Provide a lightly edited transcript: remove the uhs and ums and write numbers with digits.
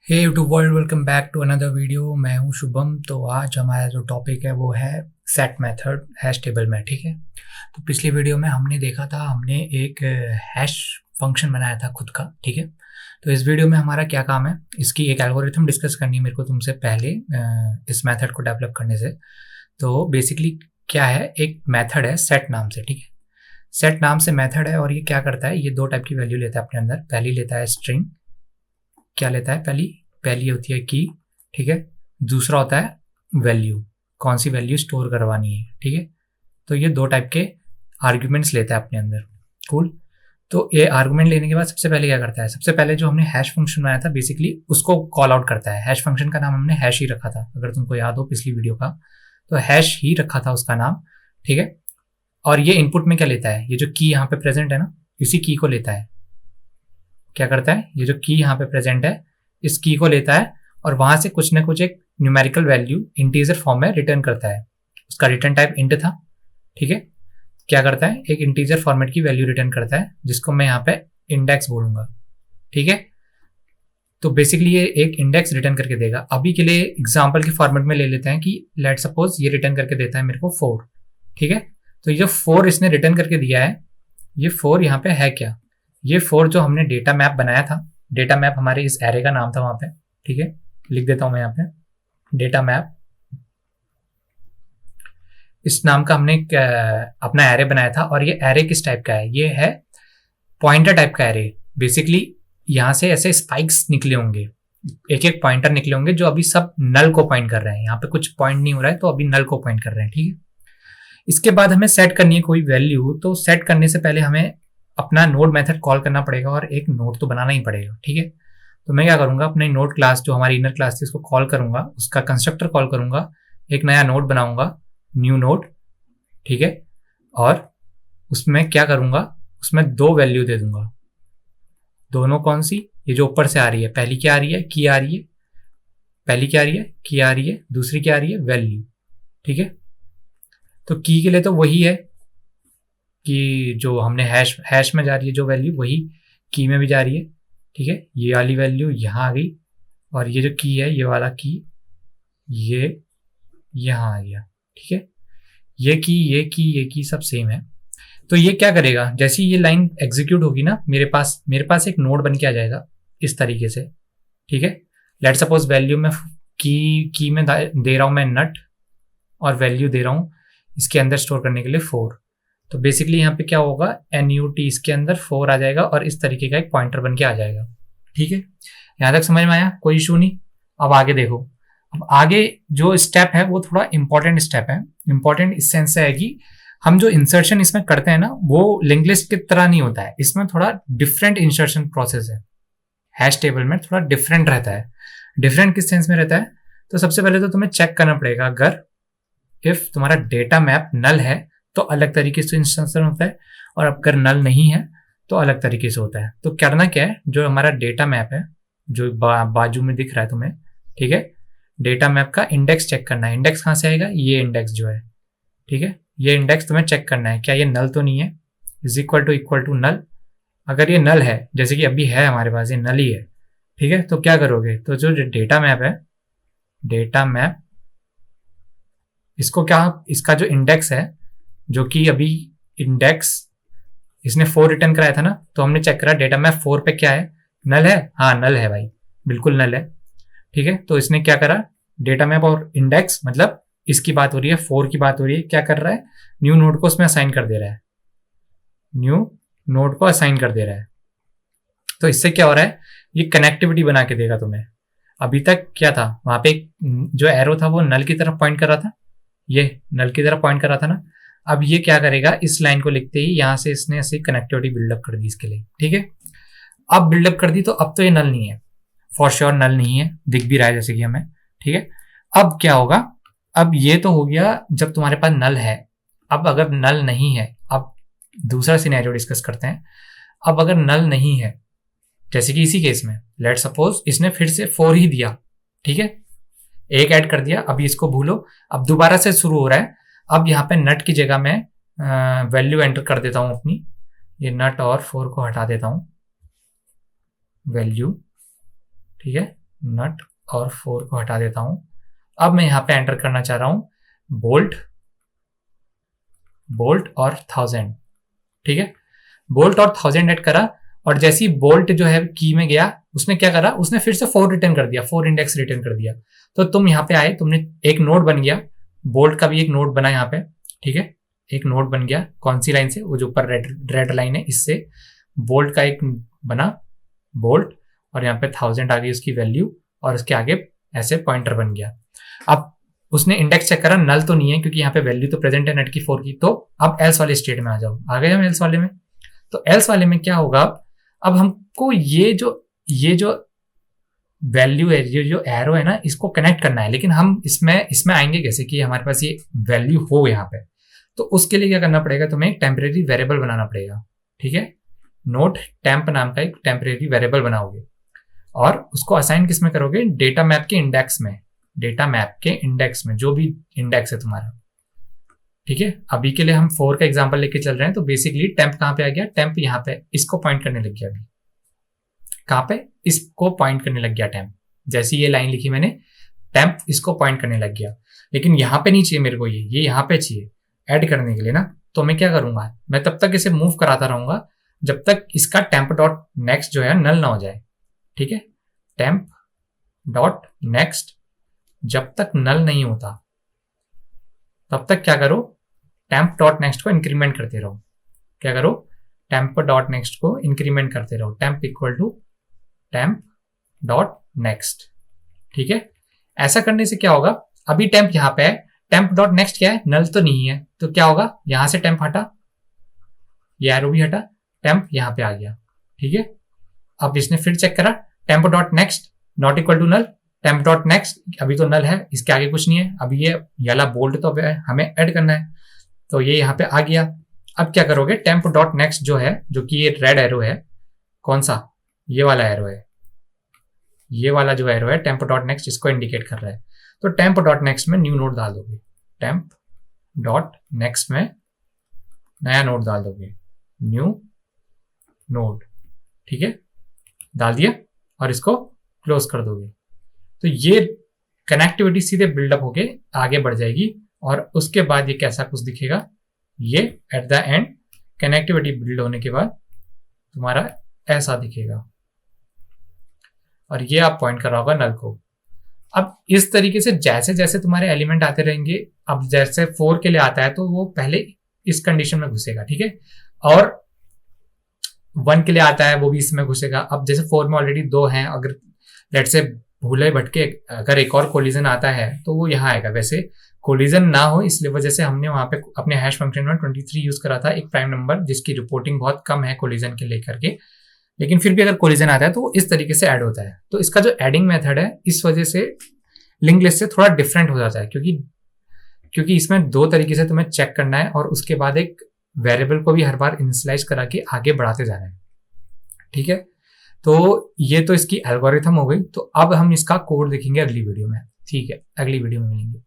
Hey YouTube world, welcome back to another video. मैं हूं शुभम। तो आज हमारा जो टॉपिक है वो है सेट मेथड हैश टेबल में। ठीक है, तो पिछली वीडियो में हमने देखा था, हमने एक हैश फंक्शन बनाया था खुद का। ठीक है, तो इस वीडियो में हमारा क्या काम है, इसकी एक एल्गोरिथम डिस्कस करनी है मेरे को तुमसे पहले इस मेथड को डेवलप करने से। तो बेसिकली क्या है, एक मेथड है सेट नाम से। ठीक है, सेट नाम से मेथड है और ये क्या करता है, ये दो टाइप की वैल्यू लेता है अपने अंदर। पहली लेता है स्ट्रिंग, क्या लेता है, पहली होती है की। ठीक है, दूसरा होता है वैल्यू, कौन सी वैल्यू स्टोर करवानी है। ठीक है, तो ये दो टाइप के आर्ग्यूमेंट्स लेता है अपने अंदर। कूल। तो ये आर्गुमेंट लेने के बाद सबसे पहले क्या करता है, सबसे पहले जो हमने हैश फंक्शन बनाया था बेसिकली उसको कॉल आउट करता है। हैश फंक्शन का नाम हमने हैश ही रखा था, अगर तुमको याद हो पिछली वीडियो का, तो हैश ही रखा था उसका नाम। ठीक है, और ये इनपुट में क्या लेता है, ये जो की यहाँ पे प्रेजेंट है ना, इसी की को लेता है। क्या करता है, ये जो की यहाँ पे प्रेजेंट है इस की को लेता है और वहां से कुछ ना कुछ एक न्यूमेरिकल वैल्यू इंटीजर फॉर्म में रिटर्न करता है। उसका रिटर्न टाइप इंट था। ठीक है, क्या करता है, एक इंटीजर फॉर्मेट की वैल्यू रिटर्न करता है जिसको मैं यहाँ पे इंडेक्स बोलूंगा। ठीक है, तो बेसिकली ये एक इंडेक्स रिटर्न करके देगा। अभी के लिए एग्जाम्पल के फॉर्मेट में ले लेते हैं कि लेट सपोज ये रिटर्न करके देता है मेरे को 4। ठीक है, तो ये जो 4 इसने रिटर्न करके दिया है, ये 4 यहाँ पे है क्या, ये 4 जो हमने डेटा मैप बनाया था, डेटा मैप हमारे इस एरे का नाम था वहां पे। ठीक है, लिख देता हूं मैं यहाँ पे डेटा मैप, इस नाम का हमने अपना एरे बनाया था। और ये एरे किस टाइप का है, ये है पॉइंटर टाइप का एरे। बेसिकली यहां से ऐसे स्पाइक्स निकले होंगे, एक एक पॉइंटर निकले होंगे जो अभी सब नल को पॉइंट कर रहे हैं। यहाँ पे कुछ पॉइंट नहीं हो रहा है तो अभी नल को पॉइंट कर रहे हैं। ठीक है, इसके बाद हमें सेट करनी है कोई वैल्यू। तो सेट करने से पहले हमें अपना नोड मेथड कॉल करना पड़ेगा और एक नोड तो बनाना ही पड़ेगा। ठीक है, तो मैं क्या करूंगा, अपने नोड क्लास जो हमारी इनर क्लास थी उसको कॉल करूंगा, उसका कंस्ट्रक्टर कॉल करूंगा, एक नया नोड बनाऊंगा, न्यू नोड। ठीक है, और उसमें क्या करूंगा, उसमें दो वैल्यू दे दूंगा। दोनों कौन सी, ये जो ऊपर से आ रही है, पहली क्या आ रही है, की आ रही है, पहली क्या आ रही है, की आ रही है, दूसरी क्या आ रही है, वैल्यू। ठीक है, तो की के लिए तो वही है कि जो हमने हैश में जा रही है जो वैल्यू, वही की में भी जा रही है। ठीक है, ये वाली वैल्यू यहाँ आ गई और ये जो की है, ये वाला की ये यहाँ आ गया। ठीक है, ये की सब सेम है। तो ये क्या करेगा, जैसे ये लाइन एग्जीक्यूट होगी ना, मेरे पास एक नोड बन के आ जाएगा इस तरीके से। ठीक है, लेट सपोज वैल्यू में की में दे रहा हूं मैं नट, और वैल्यू दे रहा हूं इसके अंदर स्टोर करने के लिए 4। तो बेसिकली यहाँ पे क्या होगा, NUT इसके अंदर 4 आ जाएगा और इस तरीके का एक पॉइंटर बन के आ जाएगा। ठीक है, यहाँ तक समझ में आया, कोई इशू नहीं। अब आगे देखो, अब आगे जो स्टेप है वो थोड़ा इंपॉर्टेंट स्टेप है। इंपॉर्टेंट इस सेंस से है कि हम जो इंसर्शन इसमें करते हैं ना, वो लिंक लिस्ट की तरह नहीं होता है, इसमें थोड़ा डिफरेंट इंसर्शन प्रोसेस है। हैश टेबल में थोड़ा डिफरेंट रहता है। डिफरेंट किस सेंस में रहता है, तो सबसे पहले तो तुम्हें चेक करना पड़ेगा, अगर इफ तुम्हारा डेटा मैप नल है तो अलग तरीके से इंस्ट्रक्शन होता है, और अगर नल नहीं है तो अलग तरीके से होता है। तो करना क्या है, जो हमारा डेटा मैप है जो बाजू में दिख रहा है तुम्हें, ठीक है, डेटा मैप का इंडेक्स चेक करना है। इंडेक्स कहाँ से आएगा, ये इंडेक्स जो है। ठीक है, ये इंडेक्स तुम्हें चेक करना है, क्या ये नल तो नहीं है, इक्वल टू नल। अगर ये नल है, जैसे कि अभी है हमारे पास, ये नल ही है। ठीक है, तो क्या करोगे, तो जो डेटा मैप है, डेटा मैप इसको क्या, इसका जो इंडेक्स है, जो कि अभी इंडेक्स इसने 4 रिटर्न कराया था ना, तो हमने चेक करा डेटा मैप 4 पे क्या है, नल है। हाँ नल है भाई, बिल्कुल नल है। ठीक है, तो इसने क्या करा, डेटा मैप और इंडेक्स, मतलब इसकी बात हो रही है, 4 की बात हो रही है, क्या कर रहा है, न्यू नोड को उसमें असाइन कर दे रहा है, न्यू नोड को असाइन कर दे रहा है। तो इससे क्या हो रहा है, ये कनेक्टिविटी बना के देगा तुम्हें। अभी तक क्या था, वहां पे जो एरो था वो नल की तरफ पॉइंट कर रहा था, ये नल की तरफ पॉइंट कर रहा था ना। अब ये क्या करेगा, इस लाइन को लिखते ही यहां से इसने ऐसे कनेक्टिविटी बिल्डअप कर दी इसके लिए। ठीक है, अब बिल्डअप कर दी, तो अब तो ये नल नहीं है, फॉर श्योर नल नहीं है, दिख भी रहा है जैसे कि हमें। ठीक है, अब क्या होगा, अब ये तो हो गया जब तुम्हारे पास नल है। अब अगर नल नहीं है, अब दूसरा सिनेरियो डिस्कस करते हैं। अब अगर नल नहीं है, जैसे कि इसी केस में लेट सपोज इसने फिर से 4 ही दिया, ठीक है, एक ऐड कर दिया, अभी इसको भूलो, अब दोबारा से शुरू हो रहा है। अब यहाँ पे नट की जगह मैं वैल्यू एंटर कर देता हूं अपनी, ये नट और 4 को हटा देता हूं, वैल्यू। ठीक है, नट और 4 को हटा देता हूं। अब मैं यहाँ पे एंटर करना चाह रहा हूं बोल्ट और 1000। ठीक है, बोल्ट और 1000 ऐड करा, और जैसे ही बोल्ट जो है की में गया, उसने क्या करा, उसने फिर से 4 रिटर्न कर दिया, 4 इंडेक्स रिटर्न कर दिया। तो तुम यहाँ पे आए, तुमने एक नोड बन गया, बोल्ट का भी एक नोड बना यहाँ पे। ठीक है, एक नोड बन गया, कौन सी लाइन से, वो जो ऊपर रेड लाइन है, इससे बोल्ट का एक बना बोल्ट, और यहाँ पे 1000 आ गई उसकी वैल्यू, और उसके आगे ऐसे पॉइंटर बन गया। अब उसने इंडेक्स चेक करा, नल तो नहीं है क्योंकि यहाँ पे वैल्यू तो प्रेजेंट है नेट की 4 की। तो अब एल्स वाले स्टेट में आ जाओ, आ गए हम एल्स वाले में। तो एल्स वाले में क्या होगा, अब हमको ये जो वैल्यू है, ये जो एरो है ना, इसको कनेक्ट करना है। लेकिन हम इसमें आएंगे कैसे कि हमारे पास ये वैल्यू हो यहाँ पे। तो उसके लिए क्या करना पड़ेगा, तुम्हें एक टेम्परेरी वेरिएबल बनाना पड़ेगा। ठीक है, नोट टेम्प नाम का एक टेम्परेरी वेरिएबल बनाओगे, और उसको असाइन किस में करोगे, डेटा मैप के इंडेक्स में, डेटा मैप के इंडेक्स में, जो भी इंडेक्स है तुम्हारा। ठीक है, अभी के लिए हम 4 का एग्जांपल लेके चल रहे हैं। तो बेसिकली टेम्प कहां पे आ गया, टेम्प यहाँ पे इसको पॉइंट करने लग गया। अभी कहां पे, इसको पॉइंट करने लग गया टेम्प। जैसी ये लाइन लिखी मैंने, टेम्प इसको पॉइंट करने लग गया। लेकिन यहाँ पे नहीं चाहिए मेरे को, ये यहाँ पे चाहिए ऐड करने के लिए ना। तो मैं क्या करूंगा, मैं तब तक इसे मूव कराता रहूंगा जब तक इसका टेम्प डॉट नेक्स्ट जो है नल ना हो जाए। ठीक है, टेम्प डॉट नेक्स्ट जब तक नल नहीं होता तब तक क्या करो, टेम्प डॉट नेक्स्ट को इंक्रीमेंट करते रहो। क्या करो, टेम्प डॉट नेक्स्ट को इंक्रीमेंट करते रहो, temp equal to temp dot next. ठीक है, ऐसा करने से क्या होगा, अभी टेम्प यहाँ पे है, टेम्प डॉट नेक्स्ट क्या है, नल तो नहीं है, तो क्या होगा, यहां से टेम्प हटा, ये एरो भी हटा, टेम्प यहाँ पे आ गया। ठीक है, अब इसने फिर चेक करा, temp dot next not equal to null, temp dot next अभी तो नल है, इसके आगे कुछ नहीं है। अभी ये वाला बोल्ट तो हमें ऐड करना है, तो ये यहाँ पे आ गया। अब क्या करोगे, टेम्प डॉट नेक्स्ट जो है, जो कि ये रेड एरो है, कौन सा, ये वाला एरो है, ये वाला जो एरो है टेम्प डॉट नेक्स्ट इसको इंडिकेट कर रहा है। तो टेम्प डॉट नेक्स्ट में न्यू नोड डाल दोगे, टेम्प डॉट नेक्स्ट में नया नोड डाल दोगे, न्यू नोड। ठीक है, डाल दिया, और इसको क्लोज कर दोगे। तो ये कनेक्टिविटी सीधे बिल्डअप होके आगे बढ़ जाएगी, और उसके बाद ये कैसा कुछ दिखेगा, ये at the end connectivity build होने के बाद तुम्हारा ऐसा दिखेगा, और ये आप पॉइंट कर रहा होगा नल को। अब इस तरीके से जैसे जैसे तुम्हारे एलिमेंट आते रहेंगे, अब जैसे 4 के लिए आता है तो वो पहले इस कंडीशन में घुसेगा। ठीक है, और 1 के लिए आता है वो भी इसमें घुसेगा। अब जैसे 4 में ऑलरेडी 2 हैं, अगर लेट से भूले भटके अगर एक और कोलिजन आता है तो वो यहाँ आएगा। वैसे कोलिजन ना हो इसलिए वजह से हमने वहां पे अपने हैश फंक्शन में 23 यूज करा था, एक प्राइम नंबर जिसकी रिपोर्टिंग बहुत कम है कोलिजन के लेकर के, लेकिन फिर भी अगर कोलिजन आता है तो वो इस तरीके से ऐड होता है। तो इसका जो एडिंग मेथड है इस वजह से लिंक लिस्ट से थोड़ा डिफरेंट हो जाता है, क्योंकि इसमें 2 तरीके से तुम्हें चेक करना है, और उसके बाद एक वेरिएबल को भी हर बार इनिशियलाइज करा के आगे बढ़ाते जाना है। ठीक है, तो ये तो इसकी एल्गोरिथम हो गई। तो अब हम इसका कोड देखेंगे अगली वीडियो में। ठीक है, अगली वीडियो में मिलेंगे।